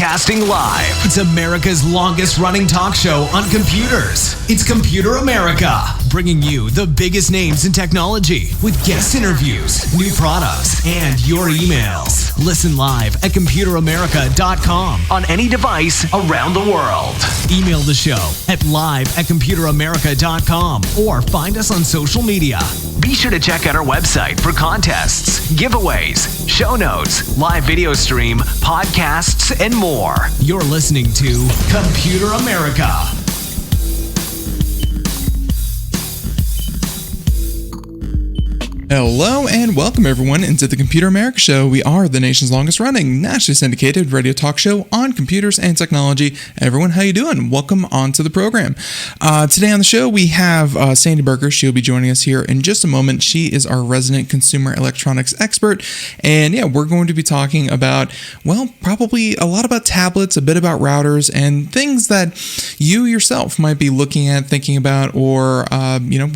Broadcasting live. It's America's longest running talk show on computers. It's Computer America, bringing you the biggest names in technology with guest interviews, new products, and your emails. Listen live at ComputerAmerica.com on any device around the world. Email the show at live@ComputerAmerica.com or find us on social media. Be sure to check out our website for contests, giveaways, show notes, live video stream, podcasts, and more. You're listening to Computer America. Hello and welcome everyone into the Computer America Show. We are the nation's longest running, nationally syndicated radio talk show on computers and technology. Everyone, how you doing? Welcome onto the program. Today on the show we have Sandy Berger. She'll be joining us here in just a moment. She is our resident consumer electronics expert. And yeah, we're going to be talking about, well, probably a lot about tablets, a bit about routers, and things that you yourself might be looking at, thinking about, or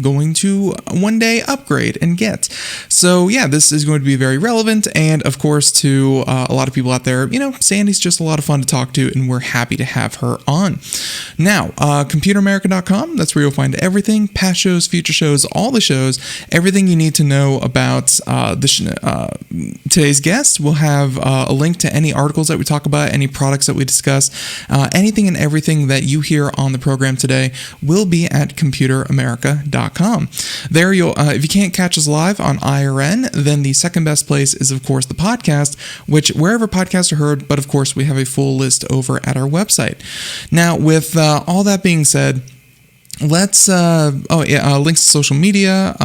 going to one day upgrade and get. So yeah, this is going to be very relevant, and of course to a lot of people out there, Sandy's just a lot of fun to talk to, and we're happy to have her on. Now, ComputerAmerica.com, that's where you'll find everything, past shows, future shows, all the shows, everything you need to know about today's guest. We'll have a link to any articles that we talk about, any products that we discuss, anything and everything that you hear on the program today will be at ComputerAmerica.com. There you'll, if you can't catch us live on IRN, then the second best place is of course the podcast, which wherever podcasts are heard, but of course we have a full list over at our website. Now with all that being said, let's links to social media,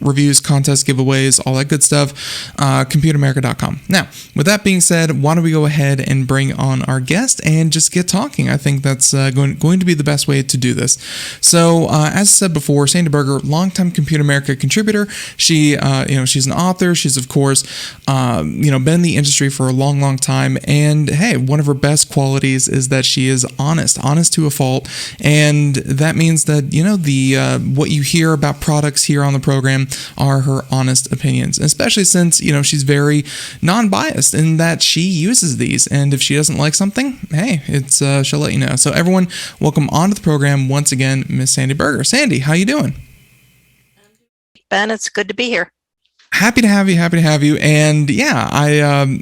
reviews, contests, giveaways, all that good stuff, ComputerAmerica.com. Now, with that being said, why don't we go ahead and bring on our guest and just get talking? I think that's going to be the best way to do this. So, as I said before, Sandy Berger, longtime Computer America contributor. She, she's an author. She's of course, been in the industry for a long, long time. And hey, one of her best qualities is that she is honest to a fault, and that means that what you hear about products here on the program are her honest opinions, especially since she's very non-biased in that she uses these, and if she doesn't like something, hey, it's she'll let you know. So everyone, welcome onto the program once again, Miss Sandy Berger. Sandy, how you doing? Ben, it's good to be here. Happy to have you. And yeah,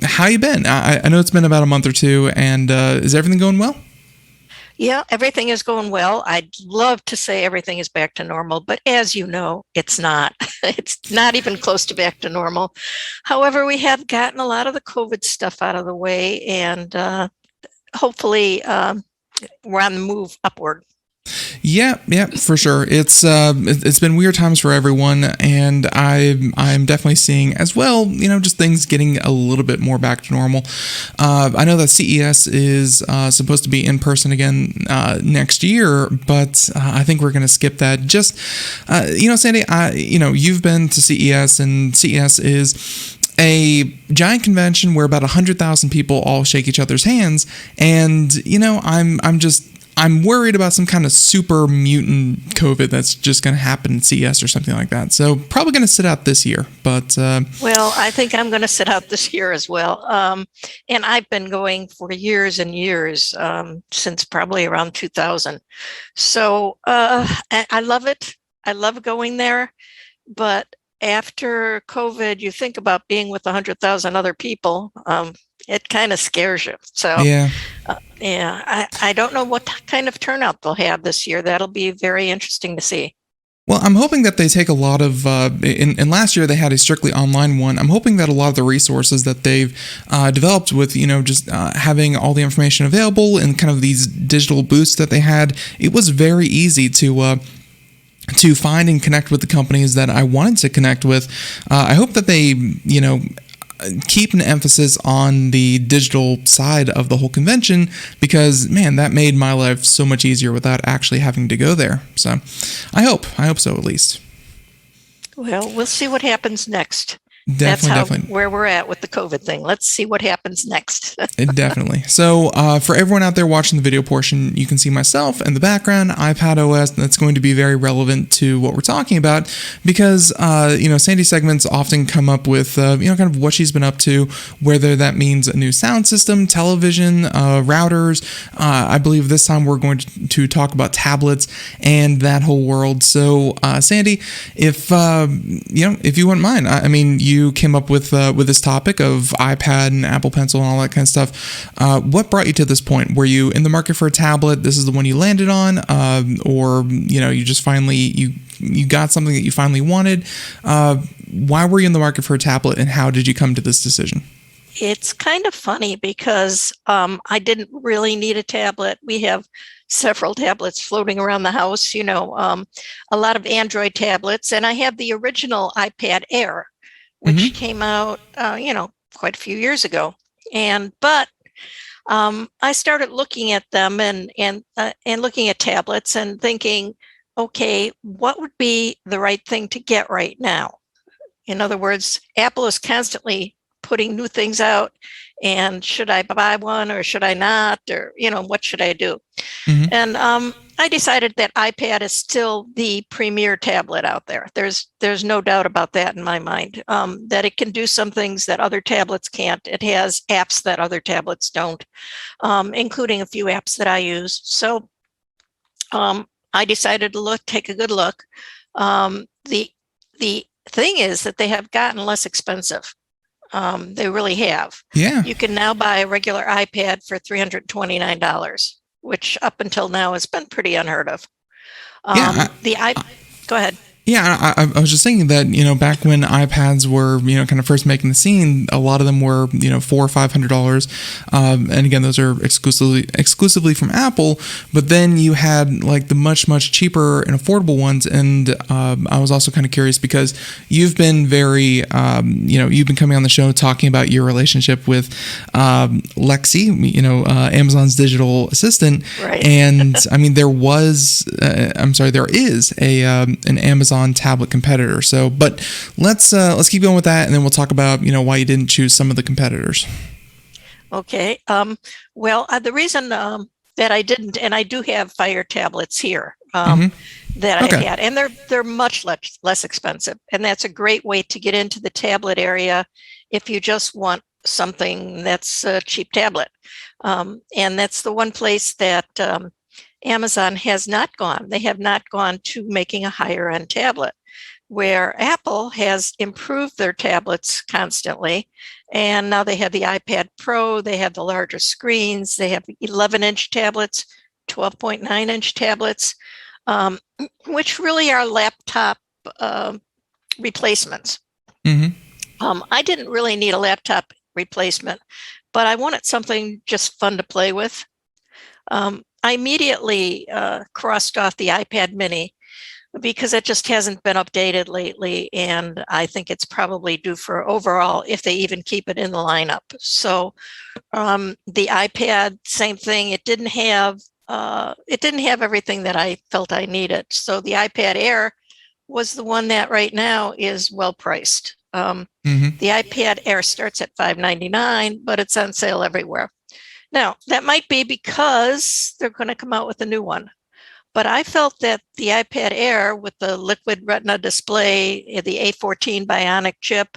how you been? I know it's been about a month or two, and is everything going well? Yeah, everything is going well. I'd love to say everything is back to normal, but as you know, it's not. It's not even close to back to normal. However, we have gotten a lot of the COVID stuff out of the way, and hopefully we're on the move upward. Yeah, for sure. It's been weird times for everyone, and I'm definitely seeing as well, just things getting a little bit more back to normal. I know that CES is supposed to be in person again next year, but I think we're going to skip that. Just Sandy, you've been to CES, and CES is a giant convention where about 100,000 people all shake each other's hands, and I'm worried about some kind of super mutant COVID that's just going to happen in CES or something like that. So probably going to sit out this year. But well, I think I'm going to sit out this year as well. And I've been going for years and years, since probably around 2000. So I love it. I love going there. But after COVID, you think about being with 100,000 other people. It kind of scares you. So yeah, I don't know what kind of turnout they'll have this year. That'll be very interesting to see. Well, I'm hoping that they take a lot of, in last year they had a strictly online one. I'm hoping that a lot of the resources that they've developed with, just having all the information available and kind of these digital booths that they had, it was very easy to find and connect with the companies that I wanted to connect with. I hope that they, keep an emphasis on the digital side of the whole convention, because man, that made my life so much easier without actually having to go there. So I hope so at least. Well, we'll see what happens next. Definitely. Where we're at with the COVID thing. Let's see what happens next. Definitely. So for everyone out there watching the video portion, you can see myself in the background, iPadOS, and that's going to be very relevant to what we're talking about because, Sandy's segments often come up with, kind of what she's been up to, whether that means a new sound system, television, routers. I believe this time we're going to talk about tablets and that whole world. So, Sandy, if you wouldn't mind, I mean, you came up with this topic of iPad and Apple Pencil and all that kind of stuff. What brought you to this point? Were you in the market for a tablet? This is the one you landed on, or you just finally you got something that you finally wanted. Why were you in the market for a tablet, and how did you come to this decision? It's kind of funny because I didn't really need a tablet. We have several tablets floating around the house, a lot of Android tablets, and I have the original iPad Air, which came out, quite a few years ago. But I started looking at them and looking at tablets and thinking, okay, what would be the right thing to get right now? In other words, Apple is constantly putting new things out, and should I buy one or should I not, or what should I do? And I decided that iPad is still the premier tablet out there. There's no doubt about that in my mind, that it can do some things that other tablets can't. It has apps that other tablets don't, including a few apps that I use. So I decided to take a good look. The thing is that they have gotten less expensive. They really have. Yeah. You can now buy a regular iPad for $329, which up until now has been pretty unheard of. Go ahead. Yeah, I was just thinking that, back when iPads were, kind of first making the scene, a lot of them were, $400 or $500. And again, those are exclusively from Apple. But then you had like the much, much cheaper and affordable ones. And I was also kind of curious because you've been very, you've been coming on the show talking about your relationship with Lexi, Amazon's digital assistant. Right. And I mean, there is an Amazon tablet competitor. So, but let's keep going with that, and then we'll talk about why you didn't choose some of the competitors. Okay. The reason that I didn't, and I do have Fire tablets here that I had, and they're much less expensive, and that's a great way to get into the tablet area if you just want something that's a cheap tablet, and that's the one place that Amazon has not gone. They have not gone to making a higher end tablet, where Apple has improved their tablets constantly. And now they have the iPad Pro, they have the larger screens, they have 11-inch tablets, 12.9-inch tablets, which really are laptop replacements. I didn't really need a laptop replacement, but I wanted something just fun to play with. I immediately crossed off the iPad mini because it just hasn't been updated lately, and I think it's probably due for overall, if they even keep it in the lineup. So the iPad, same thing. It didn't have everything that I felt I needed. So the iPad Air was the one that right now is well priced. The iPad Air starts at $599, but it's on sale everywhere. Now, that might be because they're going to come out with a new one. But I felt that the iPad Air with the liquid retina display, the A14 Bionic chip,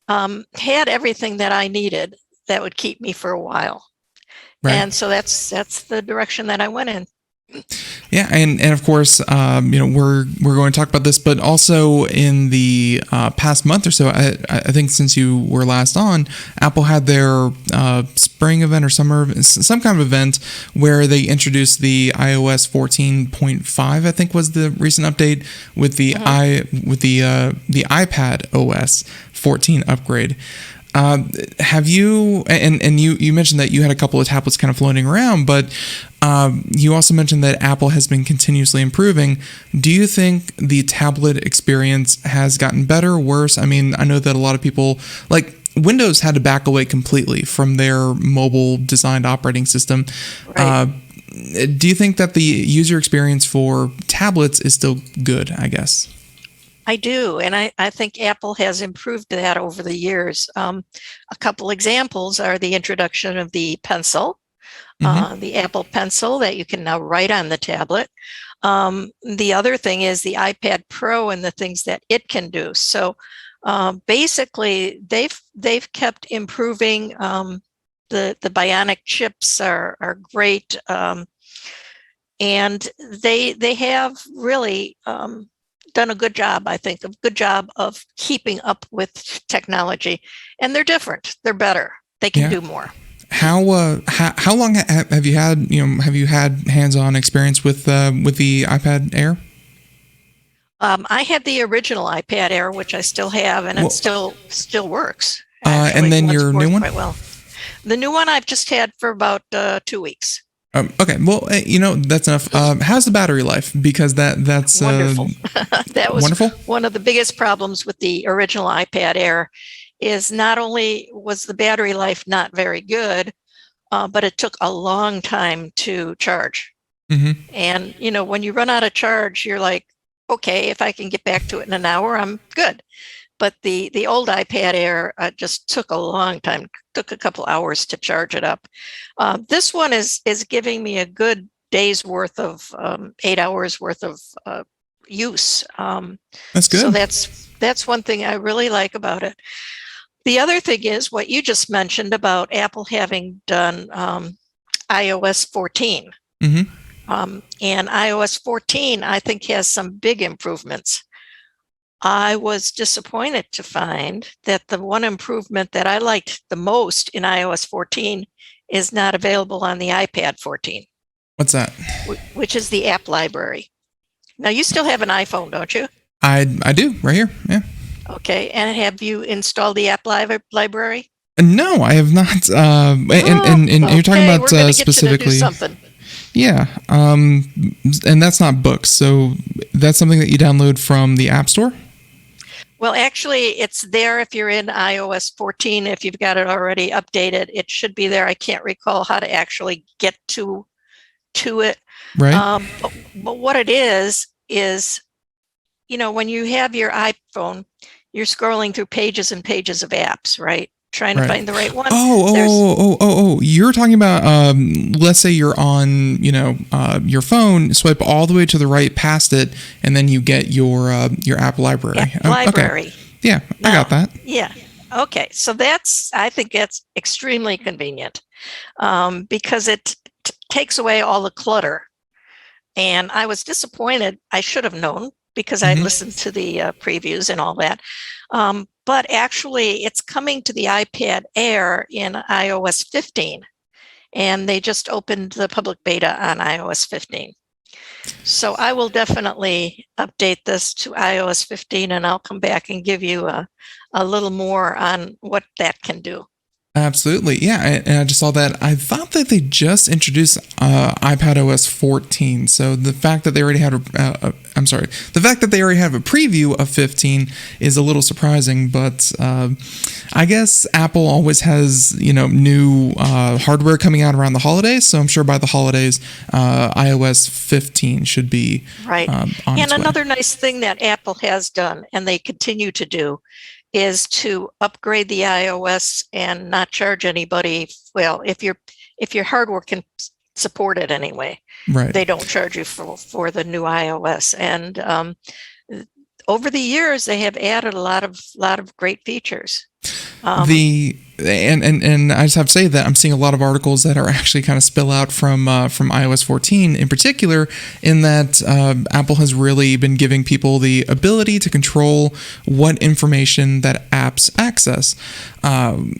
had everything that I needed that would keep me for a while. Right. And so that's the direction that I went in. Yeah, and of course, we're going to talk about this, but also in the past month or so, I think since you were last on, Apple had their spring event or summer, some kind of event where they introduced the iOS 14.5. I think was the recent update with the the iPadOS 14 upgrade. Have you, and you mentioned that you had a couple of tablets kind of floating around, but you also mentioned that Apple has been continuously improving. Do you think the tablet experience has gotten better or worse? I mean, I know that a lot of people, like Windows had to back away completely from their mobile designed operating system. Right. Do you think that the user experience for tablets is still good, I guess? I do. And I think Apple has improved that over the years. A couple examples are the introduction of the Pencil, the Apple Pencil that you can now write on the tablet. The other thing is the iPad Pro and the things that it can do. So basically, they've kept improving. The bionic chips are great, and they have really done a good job. I think a good job of keeping up with technology, and they're different. They're better. They can do more. How long have you had hands-on experience with the iPad Air? I had the original iPad Air, which I still have, and it still works. Actually, and then your new one? Quite well. The new one I've just had for about 2 weeks. Okay, well, that's enough. How's the battery life? Because that's wonderful. That was wonderful. One of the biggest problems with the original iPad Air is not only was the battery life not very good, but it took a long time to charge. And when you run out of charge, you're like, okay, if I can get back to it in an hour, I'm good. But the old iPad Air just took a long time, took a couple hours to charge it up. This one is giving me a good day's worth of 8 hours worth of use. That's good. So that's one thing I really like about it. The other thing is what you just mentioned about Apple having done iOS 14. And iOS 14, I think, has some big improvements. I was disappointed to find that the one improvement that I liked the most in iOS 14 is not available on the iPad 14. What's that? Which is the app library. Now, you still have an iPhone, don't you? I do, right here, yeah. Okay, and have you installed the app library? No, I have not. And you're talking about we're gonna specifically. Get you to do something. Yeah, and that's not books, so that's something that you download from the App Store? Well, actually, it's there if you're in iOS 14. If you've got it already updated, it should be there. I can't recall how to actually get to it. Right. But what it is, when you have your iPhone, you're scrolling through pages and pages of apps, right? Trying to find the right one. Oh! You're talking about, let's say you're on, your phone, swipe all the way to the right past it, and then you get your app library. Library. Okay. Yeah, I got that. Yeah. Okay. So I think that's extremely convenient because it takes away all the clutter. And I was disappointed. I should have known because I listened to the previews and all that. But actually, it's coming to the iPad Air in iOS 15. And they just opened the public beta on iOS 15. So I will definitely update this to iOS 15, and I'll come back and give you a little more on what that can do. Absolutely, yeah, and I just saw that. I thought that they just introduced iPadOS 14. So the fact that they already had the fact that they already have a preview of 15 is a little surprising. But I guess Apple always has new hardware coming out around the holidays. So I'm sure by the holidays, iOS 15 should be right. On and its another way. nice thing that Apple has done, and they continue to do, is to upgrade the iOS and not charge anybody. Well, if your hardware can support it anyway, right? They don't charge you for the new iOS. And over the years, they have added a lot of great features. And I just have to say that I'm seeing a lot of articles that are actually kind of spill out from iOS 14 in particular, in that Apple has really been giving people the ability to control what information that apps access,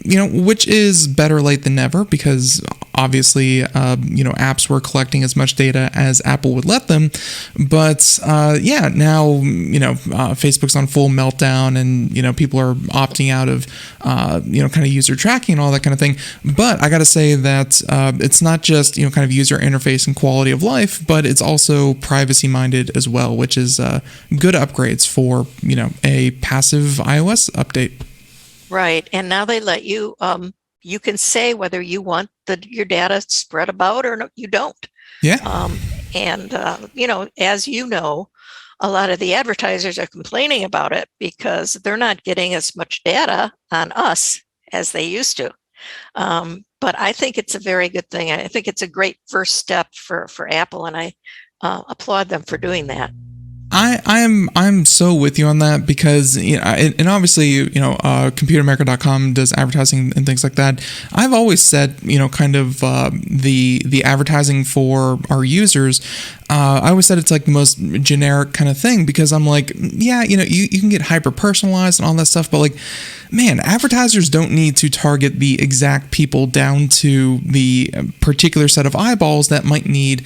which is better late than never, because obviously, apps were collecting as much data as Apple would let them. But now, Facebook's on full meltdown, and, people are opting out of, kind of user tracking and all that kind of thing. But I got to say that it's not just, kind of user interface and quality of life, but it's also privacy minded as well, which is good upgrades for, a passive iOS update. Right. And now they let you, you can say whether you want your data spread about or no, you don't. Yeah. As you know, a lot of the advertisers are complaining about it because they're not getting as much data on us as they used to. But I think it's a very good thing. I think it's a great first step for Apple, and I applaud them for doing that. I'm so with you on that because and obviously computeramerica.com does advertising and things like that. I've always said kind of the advertising for our users. I always said it's like the most generic kind of thing because I'm like, yeah, you can get hyper personalized and all that stuff, but like, man, advertisers don't need to target the exact people down to the particular set of eyeballs that might need,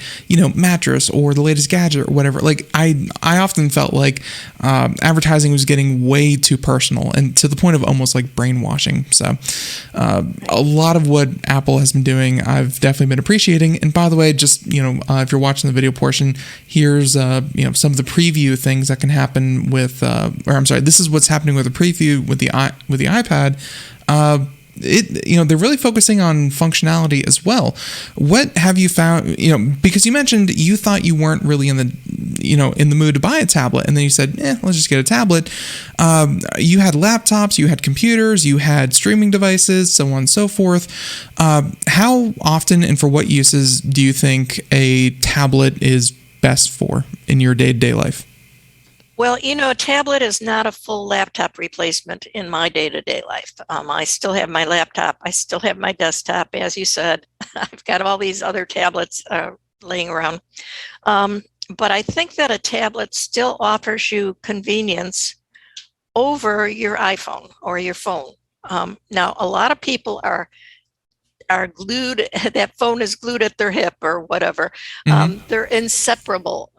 mattress or the latest gadget or whatever. Like I often felt like advertising was getting way too personal and to the point of almost like brainwashing. So a lot of what Apple has been doing, I've definitely been appreciating. And by the way, just, if you're watching the video portion, here's, some of the preview things that can happen with, this is what's happening with the preview with the iPad. They're really focusing on functionality as well. What have you found, because you mentioned you thought you weren't really in the mood to buy a tablet, and then you said, let's just get a tablet. You had laptops, you had computers, you had streaming devices, so on and so forth. How often and for what uses do you think a tablet is best for in your day-to-day life? Well, a tablet is not a full laptop replacement in my day-to-day life. I still have my laptop. I still have my desktop. As you said, I've got all these other tablets laying around. But I think that a tablet still offers you convenience over your iPhone or your phone. Now, a lot of people are glued, that phone is glued at their hip or whatever. Mm-hmm. They're inseparable.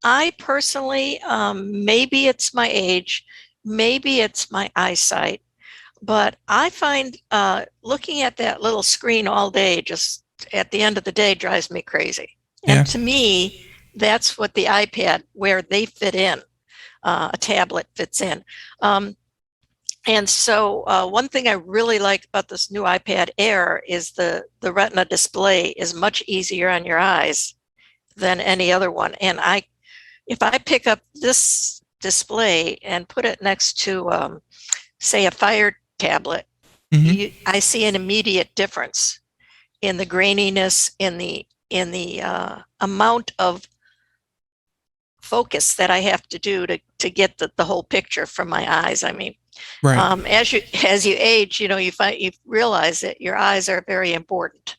I personally, maybe it's my age, maybe it's my eyesight, but I find looking at that little screen all day, just at the end of the day, drives me crazy. Yeah. And to me, that's what the iPad, where they fit in, a tablet fits in. And so one thing I really like about this new iPad Air is the Retina display is much easier on your eyes than any other one. And if I pick up this display and put it next to, say, a Fire tablet, Mm-hmm. I see an immediate difference in the graininess, in the amount of focus that I have to do to get the whole picture from my eyes. I mean, Right. As you age, you realize that your eyes are very important,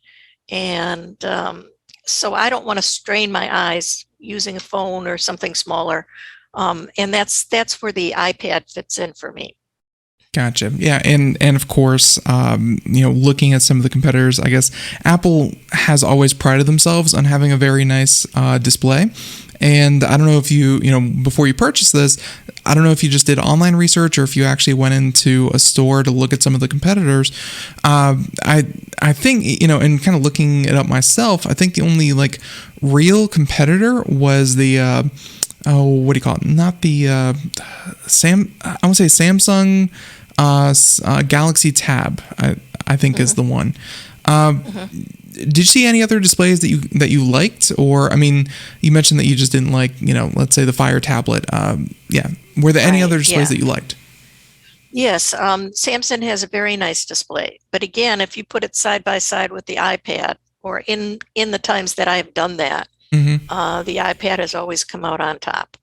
and so I don't want to strain my eyes using a phone or something smaller, and that's where the iPad fits in for me. Gotcha. Yeah, and of course, looking at some of the competitors, I guess Apple has always prided themselves on having a very nice display. And I don't know if you before you purchased this, I don't know if you just did online research or if you actually went into a store to look at some of the competitors. I think, and kind of looking it up myself, I think the only like real competitor was the what do you call it? Not the I want to say Samsung Galaxy Tab. I think is the one. Did you see any other displays that you liked? Or, I mean, you mentioned that you just didn't like, let's say the Fire tablet. Were there any other displays that you liked? Yes, Samsung has a very nice display. But again, if you put it side by side with the iPad, or in the times that I've done that, Mm-hmm. the iPad has always come out on top.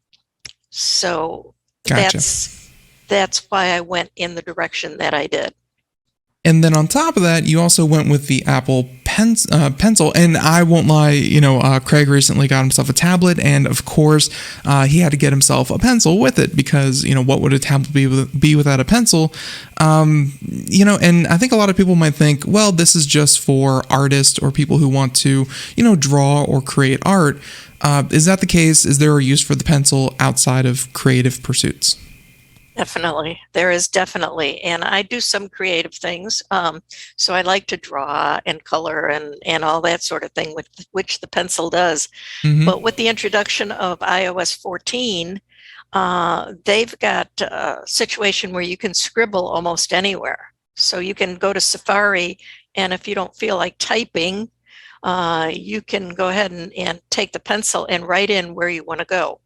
So Gotcha. that's why I went in the direction that I did. And then on top of that, you also went with the Apple Pencil. And I won't lie, Craig recently got himself a tablet, and of course, he had to get himself a pencil with it because what would a tablet be without a pencil? And I think a lot of people might think, well, this is just for artists or people who want to, draw or create art. Is that the case? Is there a use for the pencil outside of creative pursuits? Definitely. There is definitely. And I do some creative things. So I like to draw and color and all that sort of thing, which the pencil does. Mm-hmm. But with the introduction of iOS 14, they've got a situation where you can scribble almost anywhere. So you can go to Safari, and if you don't feel like typing, you can go ahead and take the pencil and write in where you want to go.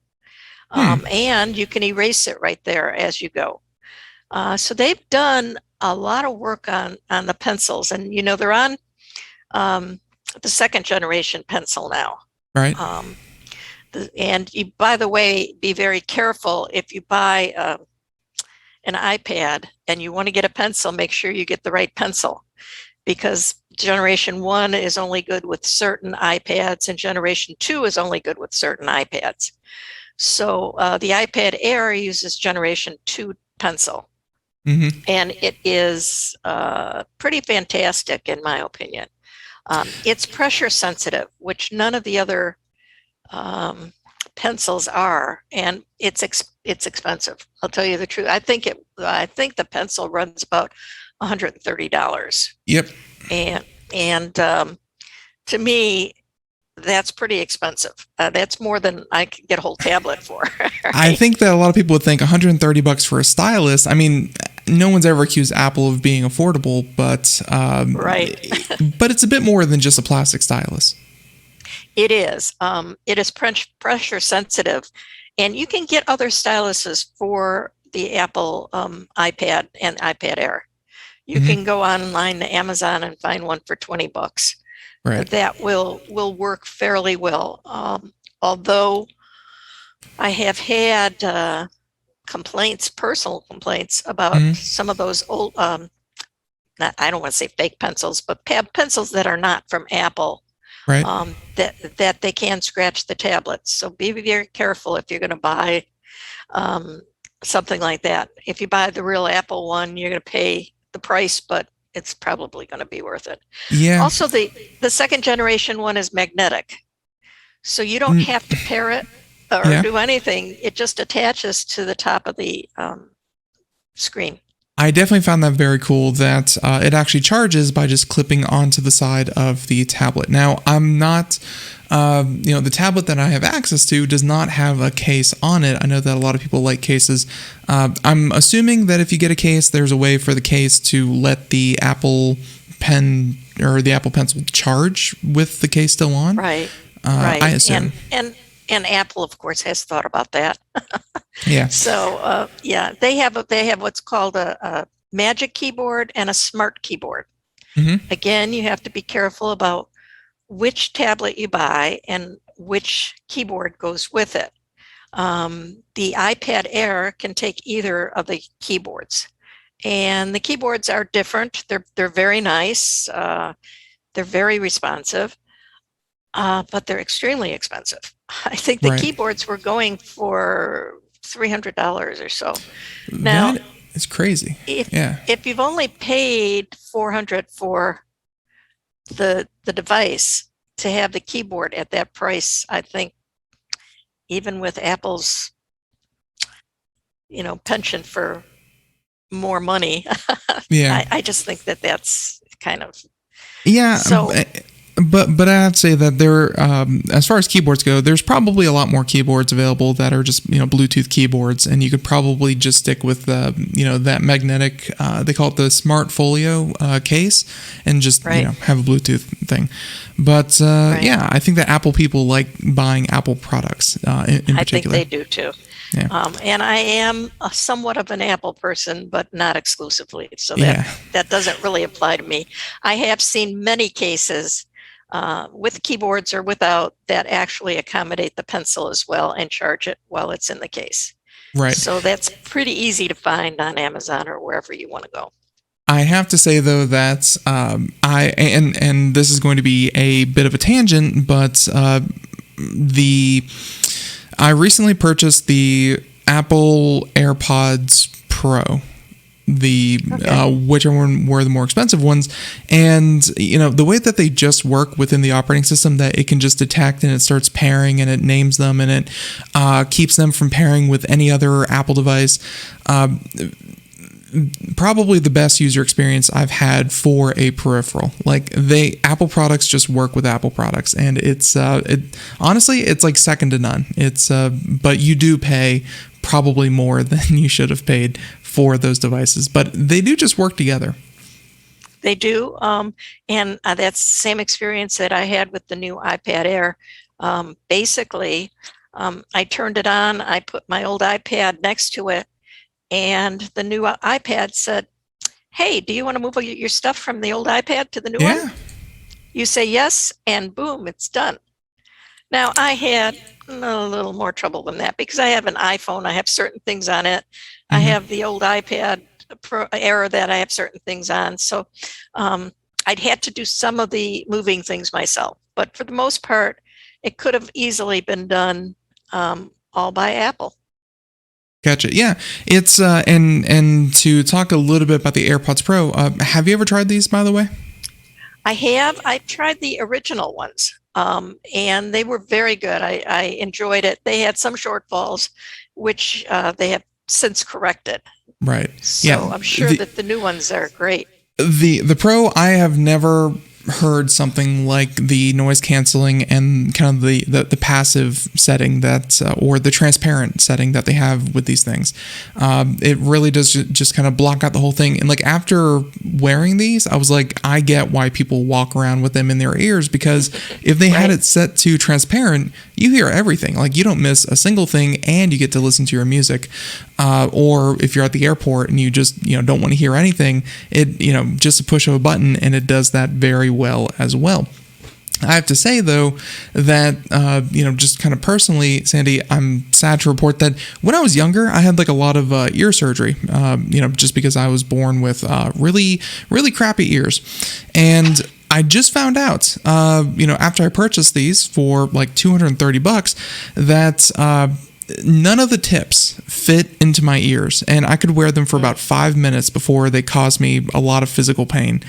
and you can erase it right there as you go. So they've done a lot of work on the pencils, and they're on the second generation pencil now. Right. And you, by the way, be very careful if you buy an iPad and you want to get a pencil, make sure you get the right pencil, because generation 1 is only good with certain iPads and generation 2 is only good with certain iPads. So the iPad Air uses generation 2 pencil. And it is pretty fantastic in my opinion. It's pressure sensitive, which none of the other pencils are, and it's expensive. I'll tell you the truth. I think the pencil runs about $130. Yep. And to me, that's pretty expensive. That's more than I could get a whole tablet for. Right? I think that a lot of people would think $130 for a stylus. I mean, no one's ever accused Apple of being affordable, but right. But it's a bit more than just a plastic stylus. It is. It is pressure sensitive, and you can get other styluses for the Apple iPad and iPad Air. You can go online to Amazon and find one for $20. Right. That will work fairly well. Although I have had personal complaints about some of those old, I don't want to say fake pencils, but pencils that are not from Apple. Right. That they can scratch the tablets. So be very careful if you're going to buy something like that. If you buy the real Apple one, you're going to pay the price, but it's probably going to be worth it. Yeah. Also, the second generation one is magnetic, so you don't have to pair it or do anything. It just attaches to the top of the screen. I definitely found that very cool that it actually charges by just clipping onto the side of the tablet. Now, I'm not, the tablet that I have access to does not have a case on it. I know that a lot of people like cases. I'm assuming that if you get a case, there's a way for the case to let the Apple Pen or the Apple Pencil charge with the case still on. Right. I assume. And Apple, of course, has thought about that. Yeah. So, they have what's called a Magic Keyboard and a Smart Keyboard. Again, you have to be careful about which tablet you buy and which keyboard goes with it. The iPad Air can take either of the keyboards, and the keyboards are different. They're very nice. They're very responsive, but they're extremely expensive. I think the keyboards were going for $300 or so. Now, that is crazy. If you've only paid $400 for the device, to have the keyboard at that price, I think even with Apple's penchant for more money, I just think that's kind of so. But I have to say that there, as far as keyboards go, there's probably a lot more keyboards available that are just Bluetooth keyboards, and you could probably just stick with that magnetic. They call it the Smart Folio case, and just have a Bluetooth thing. But I think that Apple people like buying Apple products in particular. I think they do too. Yeah. And I am somewhat of an Apple person, but not exclusively. So that doesn't really apply to me. I have seen many cases with keyboards or without that actually accommodate the pencil as well and charge it while it's in the case. Right. So that's pretty easy to find on Amazon or wherever you want to go. I have to say though that and this is going to be a bit of a tangent, but I recently purchased the Apple AirPods Pro, whichever one were the more expensive ones, and the way that they just work within the operating system, that it can just detect and it starts pairing and it names them and it keeps them from pairing with any other Apple device. Probably the best user experience I've had for a peripheral. Like Apple products just work with Apple products, and it's honestly it's like second to none. It's but you do pay probably more than you should have paid for those devices, but they do just work together. They do, and that's the same experience that I had with the new iPad Air. Basically, I turned it on, I put my old iPad next to it, and the new iPad said, "Hey, do you want to move your stuff from the old iPad to the new Yeah. one?" You say yes, and boom, it's done. Now, I had a little more trouble than that because I have an iPhone. I have certain things on it. I have the old iPad Pro Air that I have certain things on. So I'd had to do some of the moving things myself. But for the most part, it could have easily been done all by Apple. Gotcha. Yeah, it's and to talk a little bit about the AirPods Pro. Have you ever tried these, by the way? I have. I tried the original ones, and they were very good. I enjoyed it. They had some shortfalls, which they have since corrected. Right. So Yeah. I'm sure that the new ones are great. The Pro, I have never heard something like the noise canceling and kind of the passive setting that or the transparent setting that they have with these things. It really does just kind of block out the whole thing. And like after wearing these, I was like, I get why people walk around with them in their ears, because if they had it set to transparent, you hear everything. Like you don't miss a single thing, and you get to listen to your music. Or if you're at the airport and you just don't want to hear anything, it just a push of a button, and it does that very well as well. I have to say though that just kind of personally, Sandy, I'm sad to report that when I was younger, I had like a lot of ear surgery. Just because I was born with really crappy ears, and I just found out, after I purchased these for like $230, that none of the tips fit into my ears, and I could wear them for about 5 minutes before they caused me a lot of physical pain.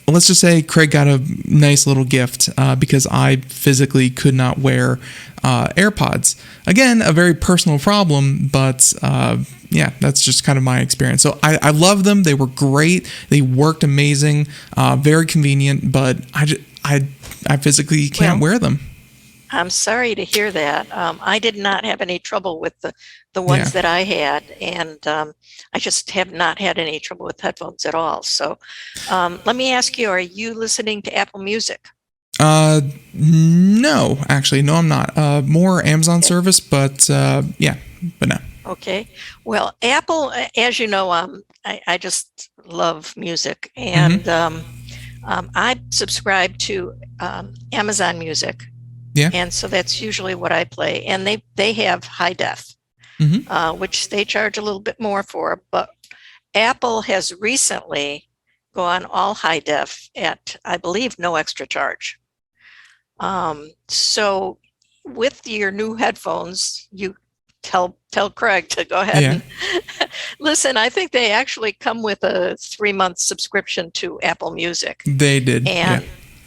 Let's just say Craig got a nice little gift because I physically could not wear AirPods. Again, a very personal problem, but that's just kind of my experience. So I love them. They were great. They worked amazing, very convenient, but I physically can't wear them. I'm sorry to hear that. I did not have any trouble with the ones that I had, and I just have not had any trouble with headphones at all. So let me ask you, are you listening to Apple Music? No, actually, no, I'm not. More Amazon service, but but no. Okay. Well, Apple, as you know, I just love music, and I subscribe to Amazon Music. Yeah. And so that's usually what I play. And they have high def, which they charge a little bit more for. But Apple has recently gone all high def at, I believe, no extra charge. So with your new headphones, you tell Craig to go ahead and listen. I think they actually come with a 3-month subscription to Apple Music. They did.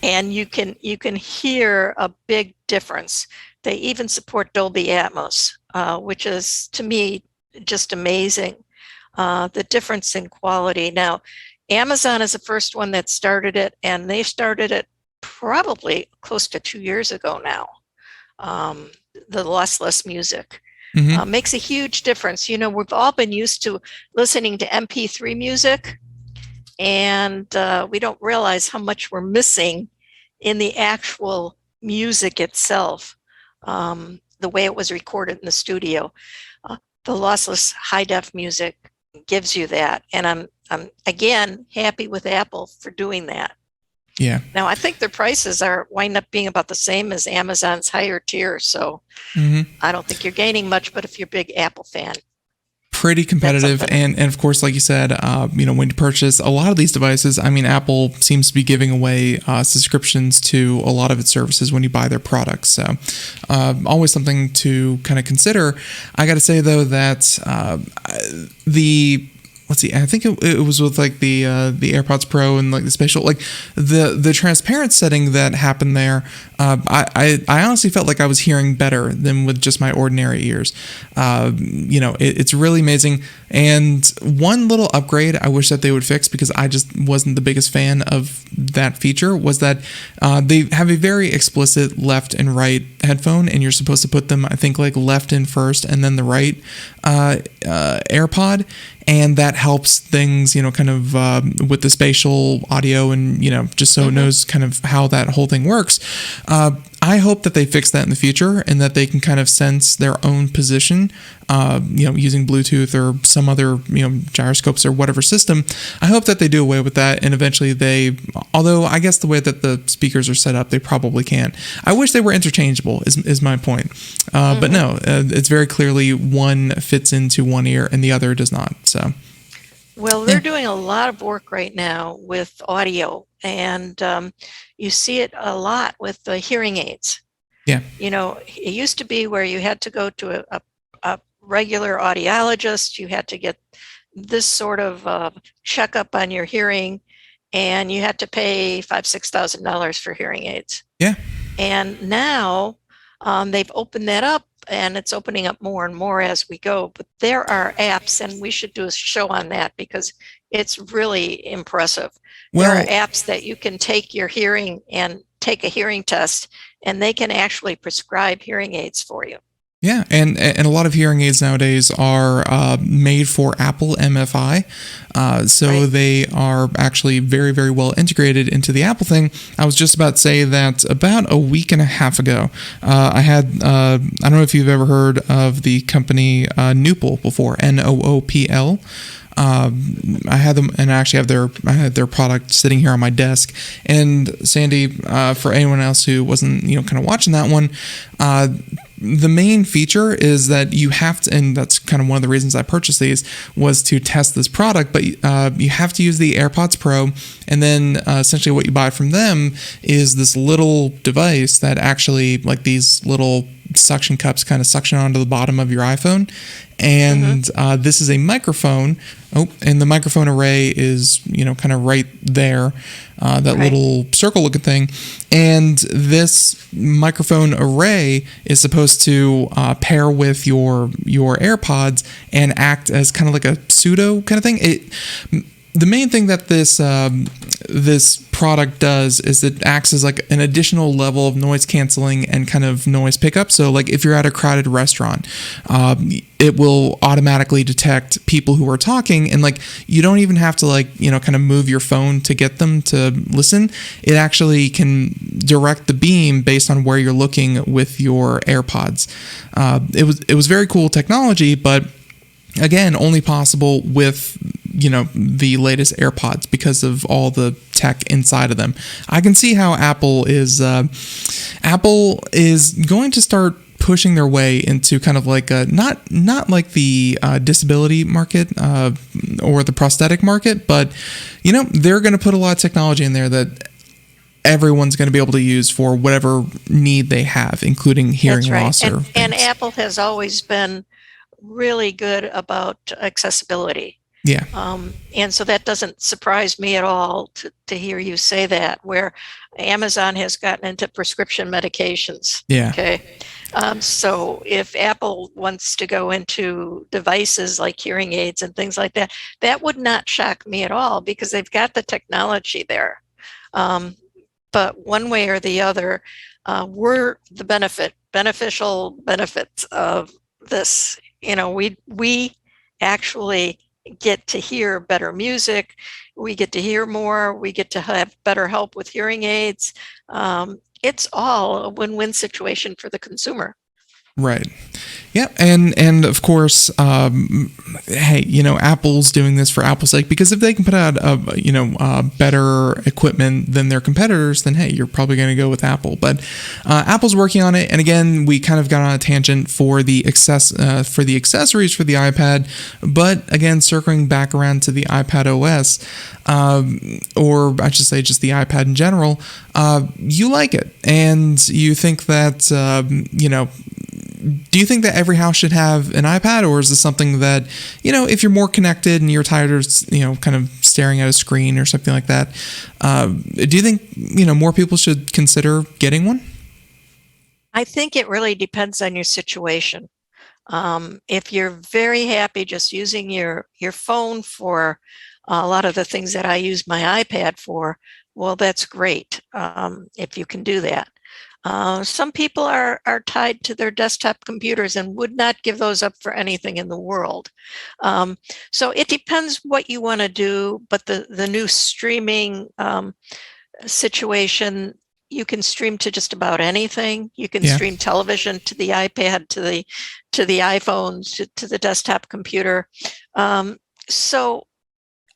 And you can hear a big difference. They even support Dolby Atmos, which is, to me, just amazing. The difference in quality. Now, Amazon is the first one that started it, and they started it probably close to 2 years ago now. The Lossless music makes a huge difference. We've all been used to listening to MP3 music, and we don't realize how much we're missing in the actual music itself, the way it was recorded in the studio. The lossless high def music gives you that, and I'm again happy with Apple for doing that. Yeah. Now I think their prices wind up being about the same as Amazon's higher tier, so I don't think you're gaining much. But if you're a big Apple fan, pretty competitive, and of course, like you said, when you purchase a lot of these devices, I mean, Apple seems to be giving away subscriptions to a lot of its services when you buy their products. So always something to kind of consider. I got to say though that I think it was with like the AirPods Pro and like the Spatial, like the transparent setting that happened there. I honestly felt like I was hearing better than with just my ordinary ears. It's really amazing. And one little upgrade I wish that they would fix, because I just wasn't the biggest fan of that feature, was that they have a very explicit left and right headphone, and you're supposed to put them, I think, like left in first and then the right AirPod. And that helps things, kind of with the spatial audio and, just so it knows kind of how that whole thing works. I hope that they fix that in the future and that they can kind of sense their own position, using Bluetooth or some other, gyroscopes or whatever system. I hope that they do away with that, and eventually although I guess the way that the speakers are set up, they probably can't. I wish they were interchangeable is my point. But no, it's very clearly one fits into one ear and the other does not. So. Well, they're doing a lot of work right now with audio, and you see it a lot with the hearing aids. Yeah. It used to be where you had to go to a regular audiologist, you had to get this sort of checkup on your hearing, and you had to pay $5,000-$6,000 for hearing aids. Yeah. And now they've opened that up, and it's opening up more and more as we go. But there are apps, and we should do a show on that because it's really impressive. There are apps that you can take your hearing and take a hearing test, and they can actually prescribe hearing aids for you. Yeah, and a lot of hearing aids nowadays are made for Apple MFI, so right. They are actually very, very well integrated into the Apple thing. I was just about to say that about a week and a half ago, I don't know if you've ever heard of the company Noopl before, Noopl. I had them, and I had their product sitting here on my desk. And Sandy, for anyone else who wasn't, kind of watching that one, the main feature is that you have to, and that's kind of one of the reasons I purchased these, was to test this product, but you have to use the AirPods Pro, and then essentially what you buy from them is this little device that actually, like these little suction cups kind of suction onto the bottom of your iPhone, and this is a microphone. And the microphone array is, kind of right there, that right. Little circle looking thing. And this microphone array is supposed to pair with your AirPods and act as kind of like a pseudo kind of thing. The main thing that this product does is it acts as like an additional level of noise canceling and kind of noise pickup. So like if you're at a crowded restaurant, it will automatically detect people who are talking, and like you don't even have to kind of move your phone to get them to listen. It actually can direct the beam based on where you're looking with your AirPods. It was very cool technology, but again, only possible with the latest AirPods because of all the tech inside of them. I can see how Apple is going to start pushing their way into kind of like a not like the disability market or the prosthetic market, but they're going to put a lot of technology in there that everyone's going to be able to use for whatever need they have, including hearing That's right. loss. And Apple has always been really good about accessibility. Yeah. And so that doesn't surprise me at all to hear you say that, where Amazon has gotten into prescription medications. Yeah. Okay. So if Apple wants to go into devices like hearing aids and things like that, that would not shock me at all because they've got the technology there. But one way or the other, we're the beneficial benefits of this. We actually get to hear better music, we get to hear more, we get to have better help with hearing aids. It's all a win-win situation for the consumer. Right. Yeah, and of course, hey, Apple's doing this for Apple's sake, because if they can put out better equipment than their competitors, then hey, you're probably going to go with Apple. But Apple's working on it, and again, we kind of got on a tangent for the accessories for the iPad, but again, circling back around to the iPadOS, or I should say just the iPad in general, you like it, and you think that do you think that every house should have an iPad, or is this something that, if you're more connected and you're tired of, kind of staring at a screen or something like that, do you think, more people should consider getting one? I think it really depends on your situation. If you're very happy just using your phone for a lot of the things that I use my iPad for, well, that's great if you can do that. Some people are tied to their desktop computers and would not give those up for anything in the world. So it depends what you want to do, but the new streaming situation, you can stream to just about anything. You can Yeah. stream television to the iPad, to the iPhone, to the desktop computer. So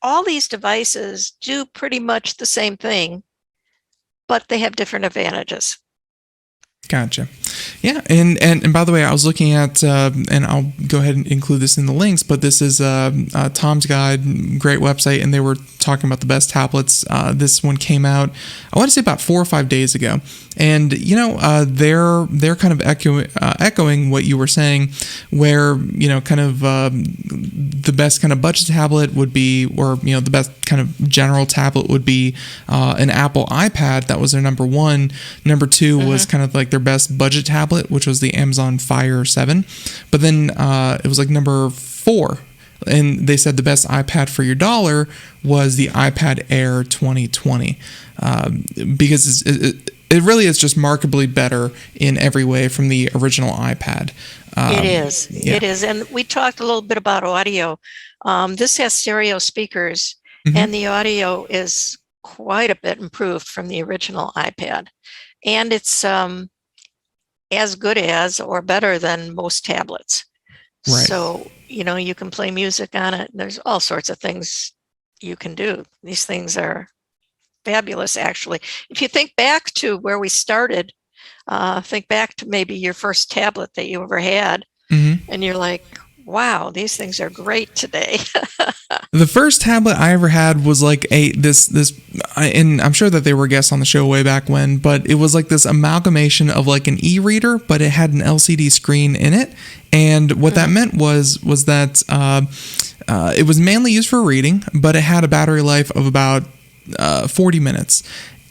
all these devices do pretty much the same thing, but they have different advantages. Gotcha. Yeah, and by the way, I was looking at, and I'll go ahead and include this in the links, but this is Tom's Guide, great website, and they were talking about the best tablets. This one came out, I want to say about 4 or 5 days ago, and they're kind of echoing what you were saying, where kind of the best kind of budget tablet would be, or the best kind of general tablet would be an Apple iPad. That was their number one. Number two was kind of like their best budget tablet, which was the Amazon Fire 7. But then it was like number 4. And they said the best iPad for your dollar was the iPad Air 2020, because it really is just markedly better in every way from the original iPad. It is. Yeah. It is. And we talked a little bit about audio. This has stereo speakers, and the audio is quite a bit improved from the original iPad. And it's as good as or better than most tablets. Right. So, you can play music on it. There's all sorts of things you can do. These things are fabulous, actually. If you think back to where we started, think back to maybe your first tablet that you ever had, and you're like, wow, these things are great today. The first tablet I ever had was like and I'm sure that they were guests on the show way back when, but it was like this amalgamation of like an e-reader, but it had an LCD screen in it. And what that meant was that it was mainly used for reading, but it had a battery life of about 40 minutes.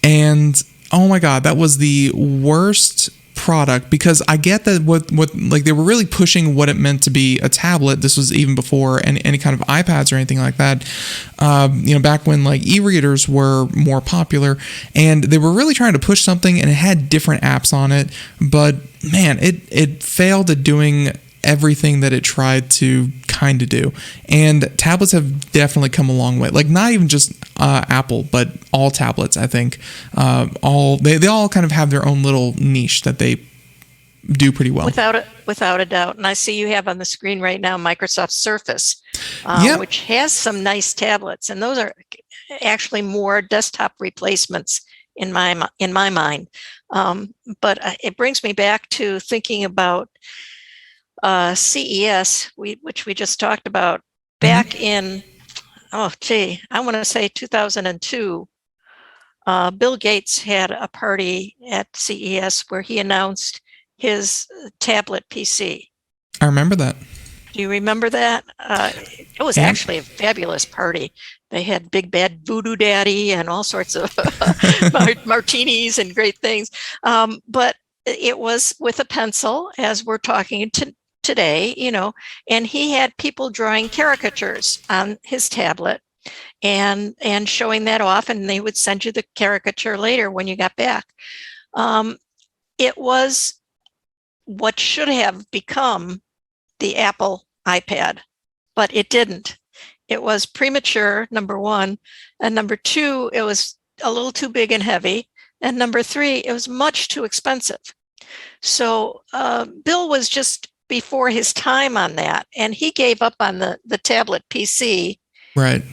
And oh my God, that was the worst product, because I get that what like they were really pushing what it meant to be a tablet. This was even before any kind of iPads or anything like that. Back when like e-readers were more popular, and they were really trying to push something, and it had different apps on it. But man, it failed at doing everything that it tried to kind of do. And tablets have definitely come a long way. Like not even just Apple, but all tablets, I think. They all kind of have their own little niche that they do pretty well. Without a doubt. And I see you have on the screen right now Microsoft Surface, which has some nice tablets, and those are actually more desktop replacements in my mind. But it brings me back to thinking about CES, which we just talked about back in, I want to say 2002. Bill Gates had a party at CES where he announced his tablet PC. I remember that. Do you remember that? It was actually a fabulous party. They had Big Bad Voodoo Daddy and all sorts of martinis and great things. But it was with a pencil, as we're talking today, and he had people drawing caricatures on his tablet and showing that off, and they would send you the caricature later when you got back. It was what should have become the Apple iPad, but it didn't. It was premature, number one, and number two, it was a little too big and heavy, and number three, it was much too expensive. So Bill was just before his time on that, and he gave up on the tablet PC right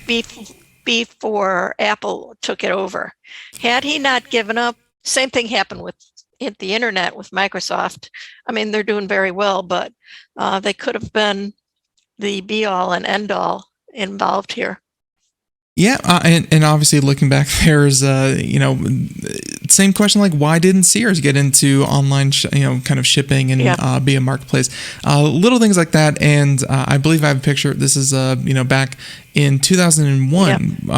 before Apple took it over. Had he not given up, same thing happened with the internet with Microsoft. I mean, they're doing very well, but they could have been the be all and end all involved here. Yeah, and obviously looking back, there's same question, like why didn't Sears get into online kind of shipping and be a marketplace, little things like that. And I believe I have a picture. This is back in 2001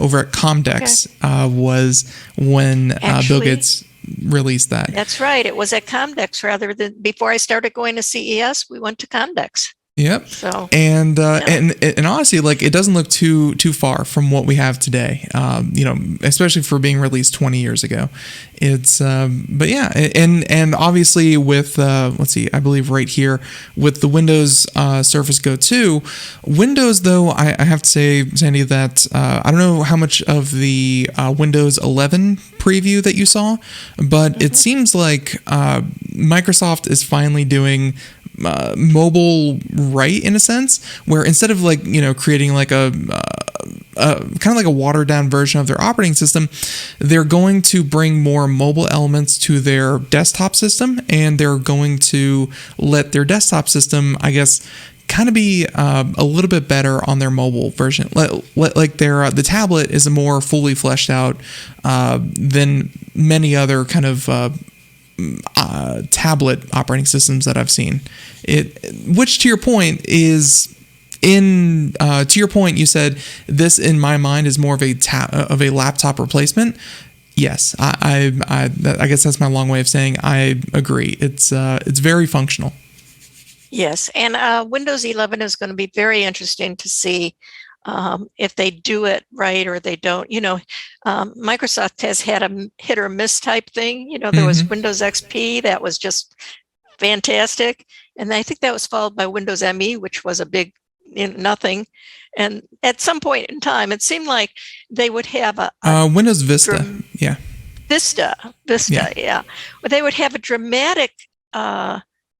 over at Comdex was when Bill Gates released that. That's right. It was at Comdex rather than before I started going to CES. We went to Comdex. Yep. So and honestly, like, it doesn't look too far from what we have today. Especially for being released 20 years ago. It's but yeah, and obviously with let's see, I believe right here with the Windows Surface Go 2, Windows though, I have to say, Sandy, that I don't know how much of the Windows 11 preview that you saw, but it seems like Microsoft is finally doing mobile right, in a sense, where instead of like, creating like a kind of like a watered down version of their operating system, they're going to bring more mobile elements to their desktop system, and they're going to let their desktop system, I guess, kind of be a little bit better on their mobile version. Like the tablet is a more fully fleshed out than many other kind of tablet operating systems that I've seen. Which to your point is to your point, you said this in my mind is more of a laptop replacement. Yes, I guess that's my long way of saying I agree. It's very functional. Yes, and Windows 11 is going to be very interesting to see if they do it right or they don't. Microsoft has had a hit or miss type thing. There was Windows XP that was just fantastic, and I think that was followed by Windows ME, which was a big nothing. And at some point in time, it seemed like they would have a Windows Vista, Vista, yeah. But they would have a dramatic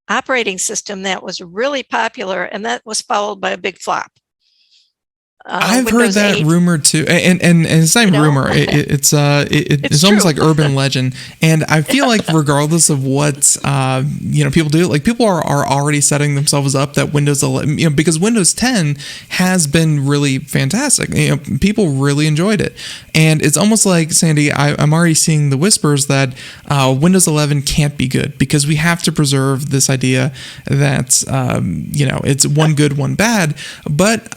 operating system that was really popular, and that was followed by a big flop. I've Windows heard that 8. rumor too, and it's not even rumor. It's almost like urban legend. And I feel like regardless of what people do, like people are already setting themselves up that Windows 11, because Windows 10 has been really fantastic. People really enjoyed it, and it's almost like, Sandy, I'm already seeing the whispers that Windows 11 can't be good because we have to preserve this idea that it's one good, one bad. But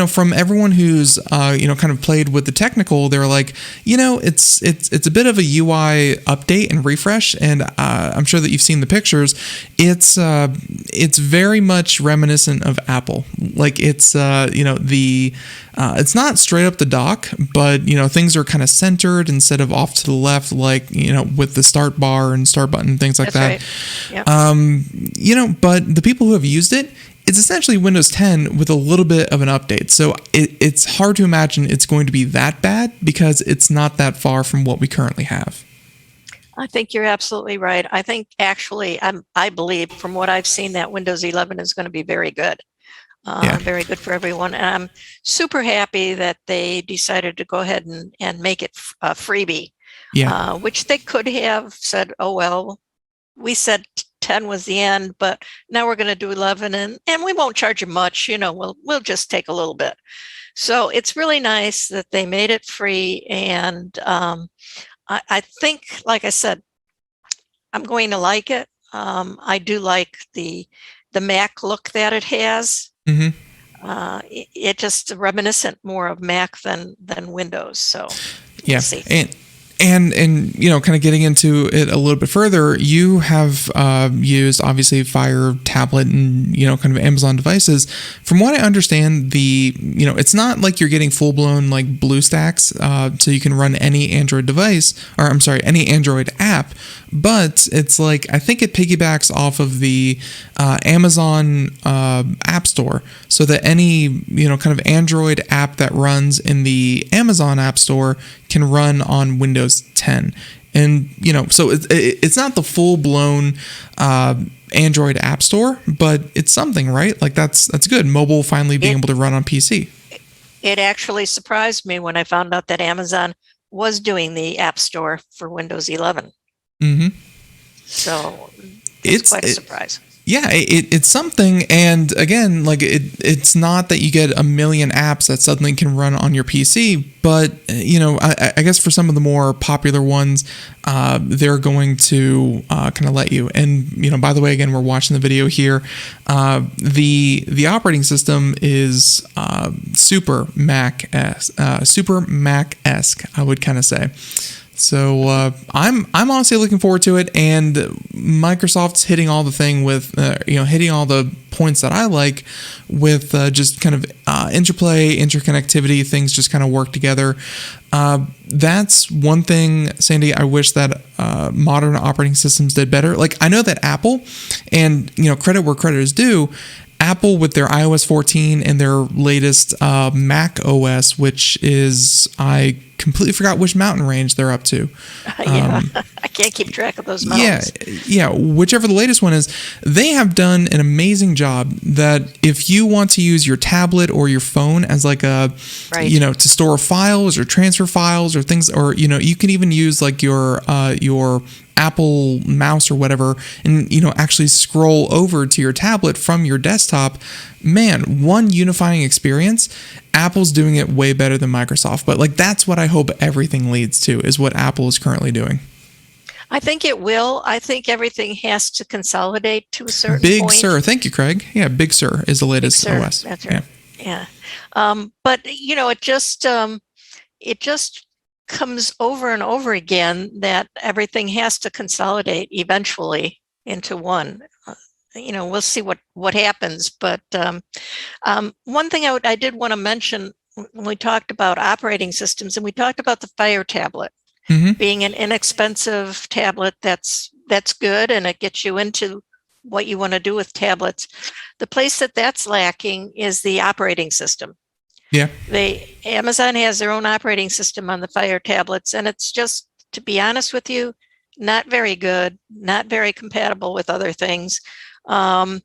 from everyone who's kind of played with the technical, they're like, it's a bit of a UI update and refresh, and I'm sure that you've seen the pictures. It's very much reminiscent of Apple. Like it's it's not straight up the dock, but things are kind of centered instead of off to the left, like with the start bar and start button, things like that. Right. Yep. But the people who have used it, it's essentially Windows 10 with a little bit of an update. So it's hard to imagine it's going to be that bad because it's not that far from what we currently have. I think you're absolutely right. I think actually, I believe from what I've seen that Windows 11 is going to be very good. Very good for everyone. And I'm super happy that they decided to go ahead and make it a freebie, which they could have said, oh, well, we said 10 was the end, but now we're going to do 11 and we won't charge you much. We'll just take a little bit. So it's really nice that they made it free. And I think, like I said, I'm going to like it. I do like the Mac look that it has. Mm-hmm. It just reminiscent more of Mac than Windows. So yeah. We'll see. And kind of getting into it a little bit further, you have used obviously Fire tablet and kind of Amazon devices. From what I understand, it's not like you're getting full blown like BlueStacks, so you can run any Android device, or I'm sorry, any Android app. But it's like, I think it piggybacks off of the Amazon App Store, so that any kind of Android app that runs in the Amazon App Store can run on Windows 10. And so it's not the full blown Android App Store, but it's something, right? Like that's good. Mobile finally being able to run on PC. It actually surprised me when I found out that Amazon was doing the App Store for Windows 11. Mm-hmm. So it's quite a surprise. Yeah, it's something, and again, like it's not that you get a million apps that suddenly can run on your PC, but I guess for some of the more popular ones, they're going to kind of let you. And by the way, again, we're watching the video here. The operating system is super Mac-esque, I would kind of say. So I'm honestly looking forward to it, and Microsoft's hitting all the thing with hitting all the points that I like with just kind of interplay, interconnectivity, things just kind of work together. That's one thing, Sandy, I wish that modern operating systems did better. Like, I know that Apple, and credit where credit is due, Apple with their iOS 14 and their latest Mac OS, which is, I completely forgot which mountain range they're up to. I can't keep track of those mountains. Yeah, whichever the latest one is, they have done an amazing job that if you want to use your tablet or your phone as like a, to store files or transfer files or things, or, you can even use like your Apple mouse or whatever, and actually scroll over to your tablet from your desktop. Man, one unifying experience. Apple's doing it way better than Microsoft, but like that's what I hope everything leads to, is what Apple is currently doing. I think it will. I think everything has to consolidate to a certain Big point. Sur, thank you, Craig. Yeah, Big Sur is the latest OS. That's right. Yeah. But it just comes over and over again that everything has to consolidate eventually into one. We'll see what happens. But one thing I did want to mention when we talked about operating systems, and we talked about the Fire tablet being an inexpensive tablet that's good, and it gets you into what you want to do with tablets. The place that's lacking is the operating system. Yeah. Amazon has their own operating system on the Fire tablets, and it's just, to be honest with you, not very good, not very compatible with other things. And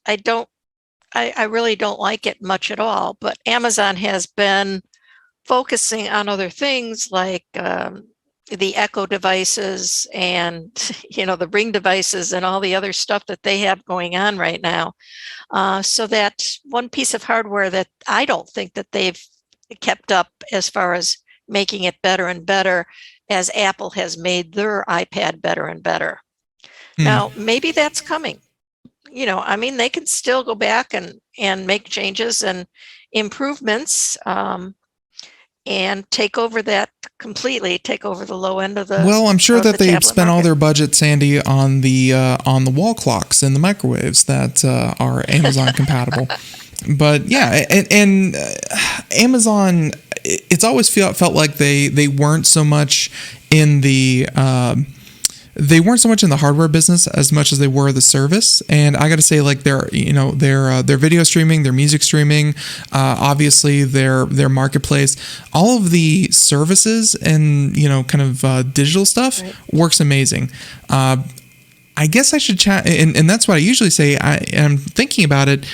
I really don't like it much at all. But Amazon has been focusing on other things like the Echo devices and the Ring devices and all the other stuff that they have going on right now. So that's one piece of hardware that I don't think that they've kept up as far as making it better and better, as Apple has made their iPad better and better. Now, maybe that's coming. They can still go back and make changes and improvements and take over the low end of the. Well, I'm sure that they've spent all market. their budget, Sandy, on the wall clocks and the microwaves that are Amazon compatible. But yeah, and Amazon, it's always felt like they weren't so much in the hardware business as much as they were the service. And I got to say, like their video streaming, their music streaming, obviously their marketplace, all of the services and kind of digital stuff works amazing. I guess I should chat, and that's what I usually say. I'm thinking about it.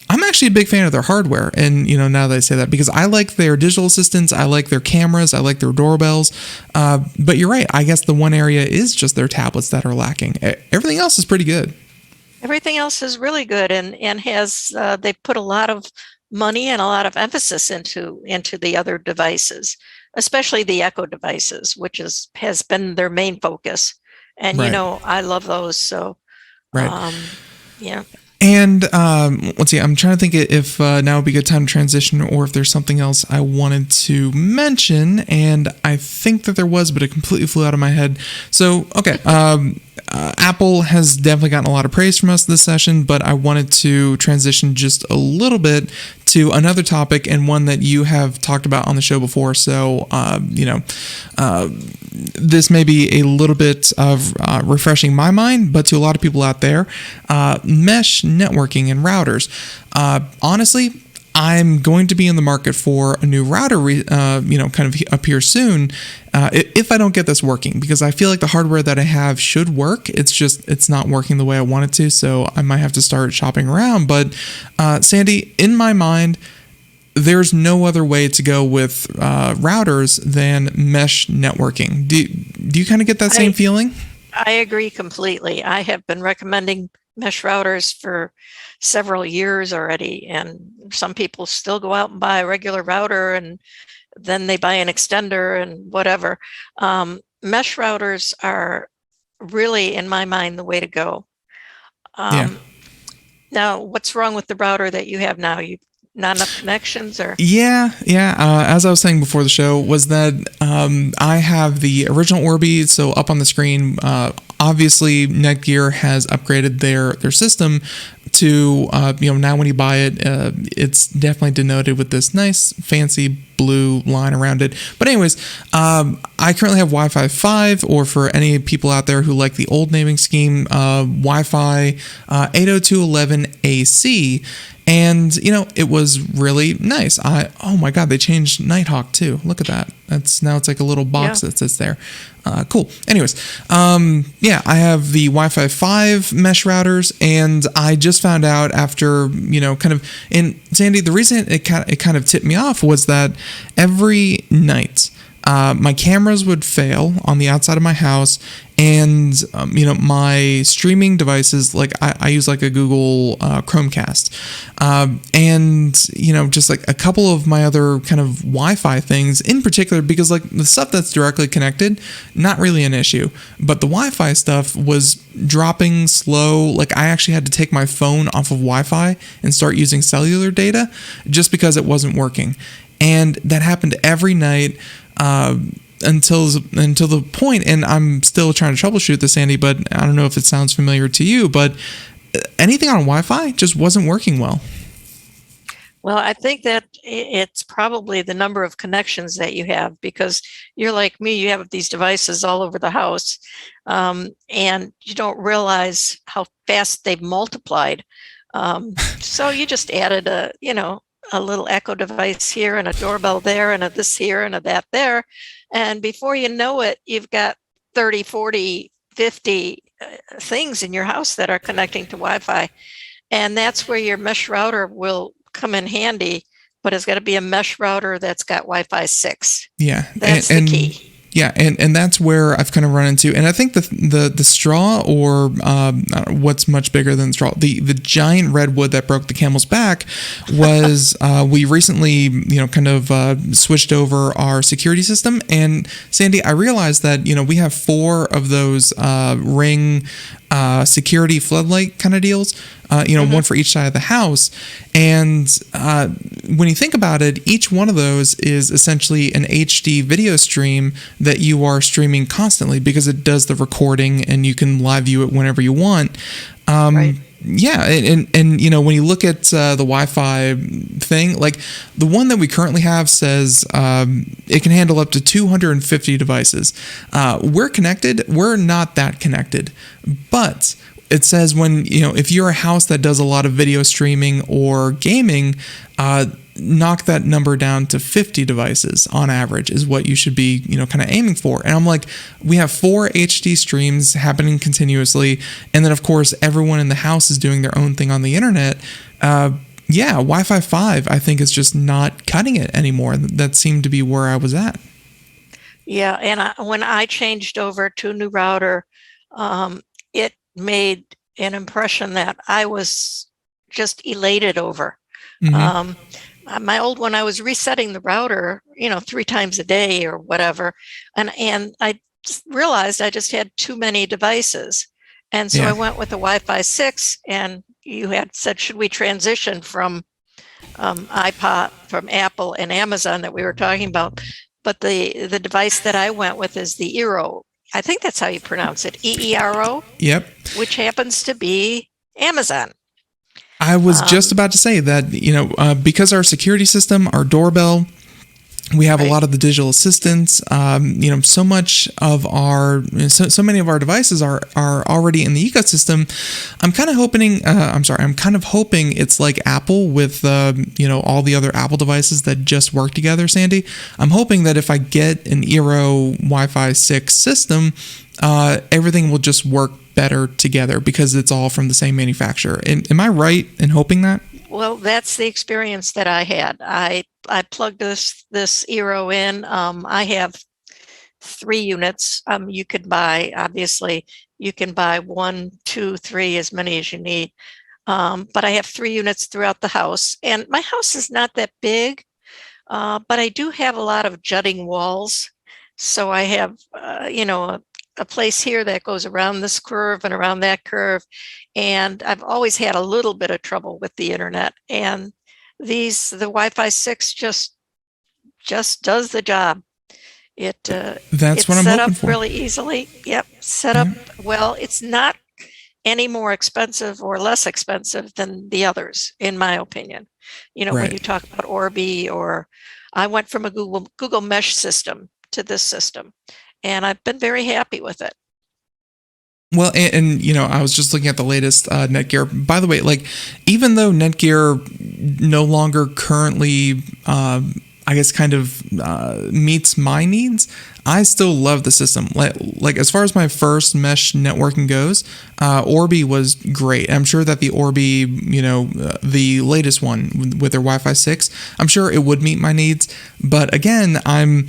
I'm actually a big fan of their hardware, and now that I say that, because I like their digital assistants, I like their cameras, I like their doorbells. But you're right. I guess the one area is just their tablets that are lacking. Everything else is pretty good. Everything else is really good, and has they've put a lot of money and a lot of emphasis into the other devices, especially the Echo devices, which has been their main focus. And I love those. So, yeah. And let's see, I'm trying to think if now would be a good time to transition, or if there's something else I wanted to mention, and I think that there was, but it completely flew out of my head. So, okay, Apple has definitely gotten a lot of praise from us this session, but I wanted to transition just a little bit to another topic, and one that you have talked about on the show before. So, this may be a little bit of refreshing my mind, but to a lot of people out there, mesh networking and routers. Honestly, I'm going to be in the market for a new router, kind of appear soon, if I don't get this working, because I feel like the hardware that I have should work. It's not working the way I want it to, so I might have to start shopping around. But Sandy, in my mind, there's no other way to go with routers than mesh networking. Do you kind of get that same feeling? I agree completely. I have been recommending mesh routers for several years already, and some people still go out and buy a regular router, and then they buy an extender and whatever. Mesh routers are really, in my mind, the way to go. Now, what's wrong with the router that you have now? not enough connections, or? Yeah. As I was saying before the show, was that I have the original Orbi, so up on the screen. Obviously, NETGEAR has upgraded their system to now when you buy it, it's definitely denoted with this nice fancy blue line around it. But anyways, I currently have Wi-Fi 5, or for any people out there who like the old naming scheme, Wi-Fi 802.11ac. And, it was really nice. Oh my God, they changed Nighthawk too. Look at that. Now it's like a little box that sits there. Cool. Anyways, I have the Wi-Fi 5 mesh routers, and I just found out after, and Sandy, the reason it kind of tipped me off was that every night, my cameras would fail on the outside of my house, and my streaming devices, like I use like a Google Chromecast, and just like a couple of my other kind of Wi-Fi things in particular, because like the stuff that's directly connected, not really an issue, but the Wi-Fi stuff was dropping slow. Like I actually had to take my phone off of Wi-Fi and start using cellular data just because it wasn't working, and that happened every night. Until the point, and I'm still trying to troubleshoot this, Andy, but I don't know if it sounds familiar to you, but anything on Wi-Fi just wasn't working well. Well, I think that it's probably the number of connections that you have, because you're like me, you have these devices all over the house, and you don't realize how fast they've multiplied. So you just added a little Echo device here, and a doorbell there, and a this here, and a that there. And before you know it, you've got 30, 40, 50 things in your house that are connecting to Wi-Fi. And that's where your mesh router will come in handy, but it's got to be a mesh router that's got Wi-Fi 6. Yeah. That's the key. Yeah, and that's where I've kind of run into, and I think the straw, or what's much bigger than the straw, the giant redwood that broke the camel's back was we recently switched over our security system. And Sandy, I realized that we have 4 of those Ring security floodlight kind of deals, one for each side of the house. And when you think about it, each one of those is essentially an HD video stream that you are streaming constantly, because it does the recording and you can live view it whenever you want. Right. Yeah, and when you look at the Wi-Fi thing, like the one that we currently have says it can handle up to 250 devices. We're connected. We're not that connected, but it says if you're a house that does a lot of video streaming or gaming, knock that number down to 50 devices on average is what you should be, kind of aiming for. And I'm like, we have 4 HD streams happening continuously. And then of course, everyone in the house is doing their own thing on the internet. Wi-Fi 5, I think, is just not cutting it anymore. That seemed to be where I was at. Yeah. And when I changed over to a new router, it made an impression that I was just elated over. Mm-hmm. My old one, I was resetting the router, 3 times a day or whatever. And I just realized I just had too many devices. And so I went with the Wi-Fi 6, and you had said, should we transition from iPod, from Apple and Amazon that we were talking about? But the device that I went with is the eero. I think that's how you pronounce it, eero. Yep. Which happens to be Amazon. I was just about to say that, because our security system, our doorbell, we have a lot of the digital assistants. So much of so many of our devices are already in the ecosystem. I'm kind of hoping it's like Apple with all the other Apple devices that just work together, Sandy. I'm hoping that if I get an eero Wi-Fi 6 system, everything will just work better together because it's all from the same manufacturer. Am I right in hoping that? Well, that's the experience that I had. I plugged this eero in. I have 3 units. You could buy, obviously, you can buy 1, 2, 3, as many as you need. But I have 3 units throughout the house, and my house is not that big, but I do have a lot of jutting walls. So I have, a place here that goes around this curve and around that curve. And I've always had a little bit of trouble with the internet. And the Wi-Fi 6 just does the job. That's It's what I'm set hoping up for. really easily. Yep, set up well. It's not any more expensive or less expensive than the others, in my opinion. When Right. you talk about Orbi, or I went from a Google Mesh system to this system, and I've been very happy with it. Well, and I was just looking at the latest NETGEAR. By the way, like, even though NETGEAR no longer currently, I guess, kind of meets my needs, I still love the system. Like as far as my first mesh networking goes, Orbi was great. I'm sure that the Orbi, the latest one with their Wi-Fi 6, I'm sure it would meet my needs. But again, I'm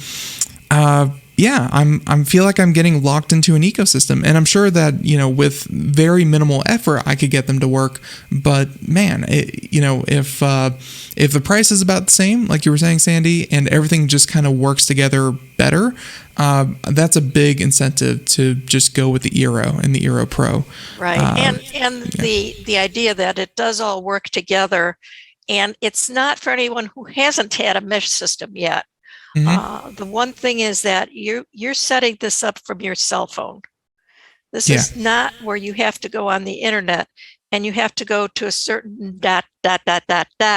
feel like I'm getting locked into an ecosystem, and I'm sure that with very minimal effort I could get them to work. But man, if the price is about the same, like you were saying, Sandy, and everything just kind of works together better, that's a big incentive to just go with the eero and the eero Pro. Right, and the idea that it does all work together, and it's not for anyone who hasn't had a mesh system yet. Mm-hmm. The one thing is that you're setting this up from your cell phone. This is not where you have to go on the internet and you have to go to a certain dot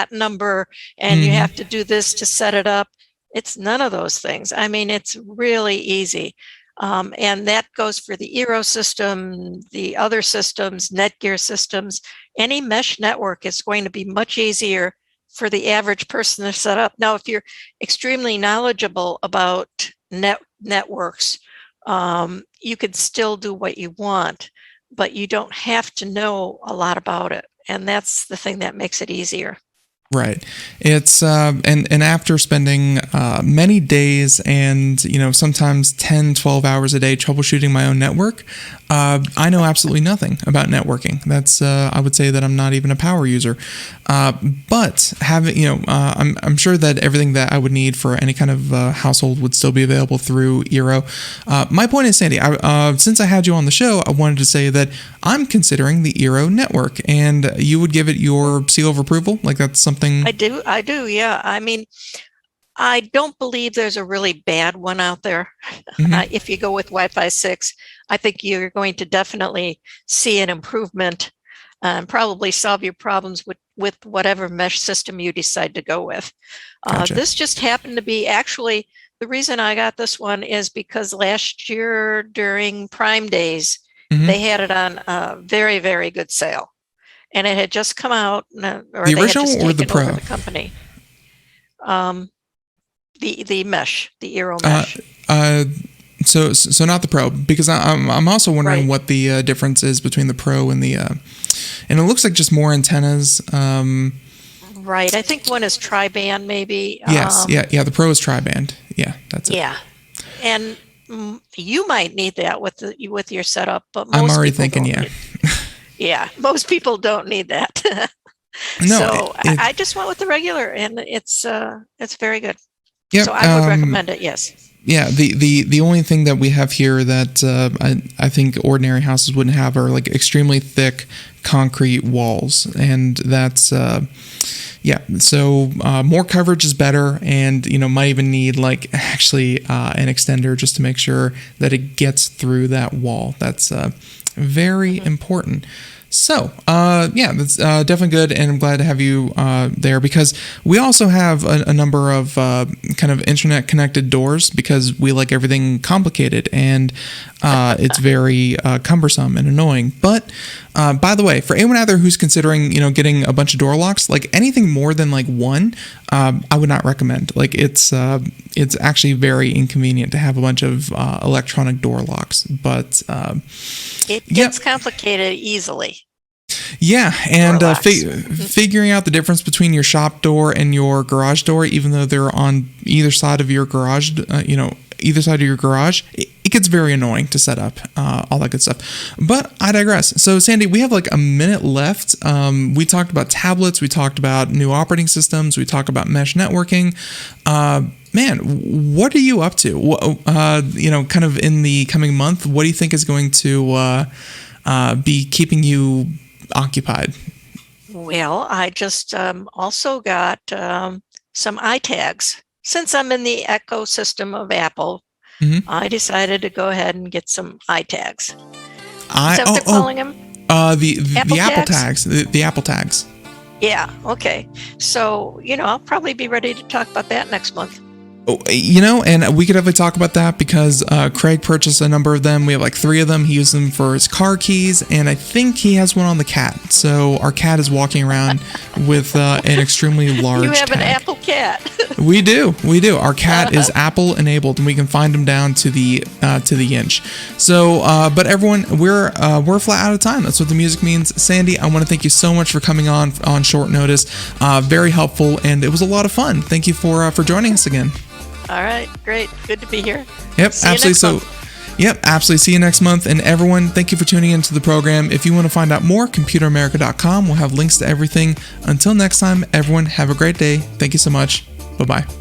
number and you have to do this to set it up. It's none of those things. I mean, it's really easy. And that goes for the eero system, the other systems, NETGEAR systems. Any mesh network is going to be much easier for the average person to set up. Now, if you're extremely knowledgeable about networks, you could still do what you want, but you don't have to know a lot about it. And that's the thing that makes it easier. Right. It's and after spending many days and sometimes 10, 12 hours a day troubleshooting my own network, I know absolutely nothing about networking. That's I would say that I'm not even a power user. But having I'm sure that everything that I would need for any kind of household would still be available through eero. My point is, Sandy, since I had you on the show, I wanted to say that I'm considering the eero network, and you would give it your seal of approval. Like, that's something. I do. Yeah. I mean, I don't believe there's a really bad one out there. Mm-hmm. If you go with Wi-Fi 6, I think you're going to definitely see an improvement and probably solve your problems with whatever mesh system you decide to go with. Gotcha. This just happened to be, actually, the reason I got this one is because last year during Prime Days, they had it on a very, very good sale. And it had just come out, or the they original had just or the taken over Pro? the company. The mesh, the eero mesh. So not the Pro, because I'm also wondering what the difference is between the Pro and the and it looks like just more antennas. Right, I think one is tri-band, maybe. Yes, yeah. The Pro is tri-band. Yeah, that's it. Yeah, and you might need that with your setup, but most I'm already people thinking, don't yeah, most people don't need that. No, so I just went with the regular, and it's very good. Yeah, so I would recommend it. Yes. Yeah, the only thing that we have here that I think ordinary houses wouldn't have are like extremely thick concrete walls, and that's so more coverage is better, and might even need like actually an extender just to make sure that it gets through that wall. That's very important. So, that's definitely good, and I'm glad to have you there, because we also have a number of kind of internet-connected doors, because we like everything complicated, and it's very cumbersome and annoying. But, by the way, for anyone out there who's considering, getting a bunch of door locks, like anything more than like one, I would not recommend. Like, it's actually very inconvenient to have a bunch of electronic door locks, but it gets complicated easily. Yeah, and figuring out the difference between your shop door and your garage door, even though they're on either side of your garage, either side of your garage, it gets very annoying to set up, all that good stuff. But I digress. So, Sandy, we have like a minute left. We talked about tablets, we talked about new operating systems, we talked about mesh networking. Man, what are you up to? Kind of in the coming month, what do you think is going to be keeping you occupied? Well, I just also got some iTags. Since I'm in the ecosystem of Apple, I decided to go ahead and get some iTags. Is that what they're calling them? The Apple tags. The Apple tags. Yeah. Okay. So, I'll probably be ready to talk about that next month. Oh, and we could definitely talk about that because Craig purchased a number of them. We have like 3 of them. He used them for his car keys, and I think he has one on the cat. So our cat is walking around with an extremely large You have tag. an Apple cat. We do. Our cat is Apple enabled, and we can find him down to the inch. So, but everyone, we're flat out of time. That's what the music means. Sandy, I want to thank you so much for coming on short notice. Very helpful, and it was a lot of fun. Thank you for joining us again. All right, great. Good to be here. Yep, absolutely. Yep, absolutely. See you next month. And everyone, thank you for tuning into the program. If you want to find out more, computeramerica.com. We'll have links to everything. Until next time, everyone, have a great day. Thank you so much. Bye-bye.